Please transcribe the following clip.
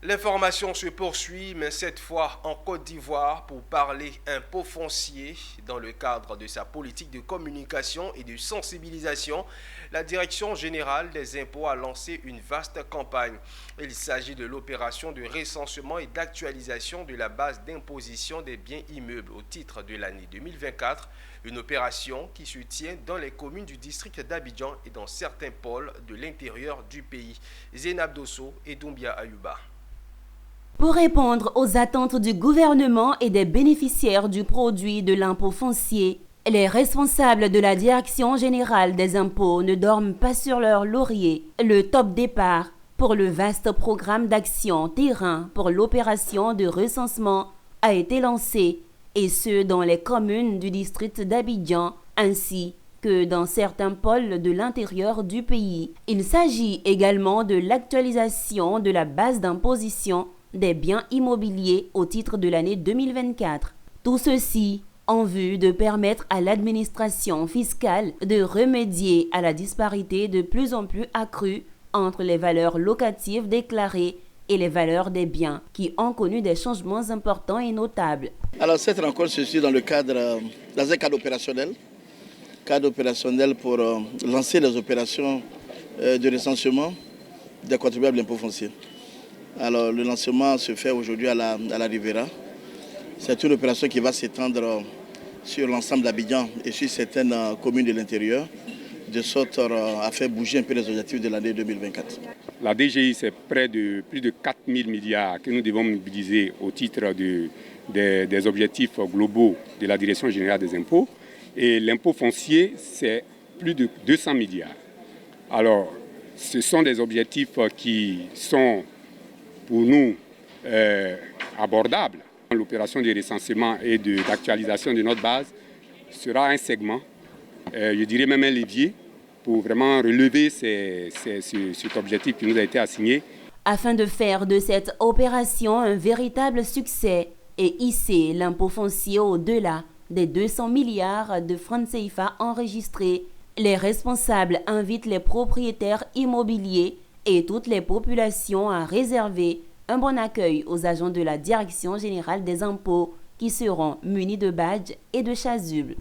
L'information se poursuit, mais cette fois en Côte d'Ivoire pour parler impôt foncier. Dans le cadre de sa politique de communication et de sensibilisation, la Direction générale des impôts a lancé une vaste campagne. Il s'agit de l'opération de recensement et d'actualisation de la base d'imposition des biens immeubles au titre de l'année 2024, une opération qui se tient dans les communes du district d'Abidjan et dans certains pôles de l'intérieur du pays. Zénab Dosso et Doumbia Ayuba. Pour répondre aux attentes du gouvernement et des bénéficiaires du produit de l'impôt foncier, les responsables de la Direction générale des impôts ne dorment pas sur leur laurier. Le top départ pour le vaste programme d'action terrain pour l'opération de recensement a été lancé, et ce dans les communes du district d'Abidjan ainsi que dans certains pôles de l'intérieur du pays. Il s'agit également de l'actualisation de la base d'imposition des biens immobiliers au titre de l'année 2024. Tout ceci en vue de permettre à l'administration fiscale de remédier à la disparité de plus en plus accrue entre les valeurs locatives déclarées et les valeurs des biens qui ont connu des changements importants et notables. Alors cette rencontre se suit dans un cadre opérationnel pour lancer les opérations de recensement des contribuables de l'impôt foncier. Alors le lancement se fait aujourd'hui à la Riviera. C'est une opération qui va s'étendre sur l'ensemble d'Abidjan et sur certaines communes de l'intérieur, de sorte à faire bouger un peu les objectifs de l'année 2024. La DGI, c'est plus de 4 000 milliards que nous devons mobiliser au titre des objectifs globaux de la Direction générale des impôts. Et l'impôt foncier, c'est plus de 200 milliards. Alors, ce sont des objectifs qui sont pour nous abordables. L'opération de recensement et d'actualisation de notre base sera un segment, je dirais même un levier, pour vraiment relever cet objectif qui nous a été assigné. Afin de faire de cette opération un véritable succès et hisser l'impôt foncier au-delà des 200 milliards de francs CFA enregistrés, les responsables invitent les propriétaires immobiliers et toutes les populations à réserver un bon accueil aux agents de la Direction générale des impôts qui seront munis de badges et de chasubles.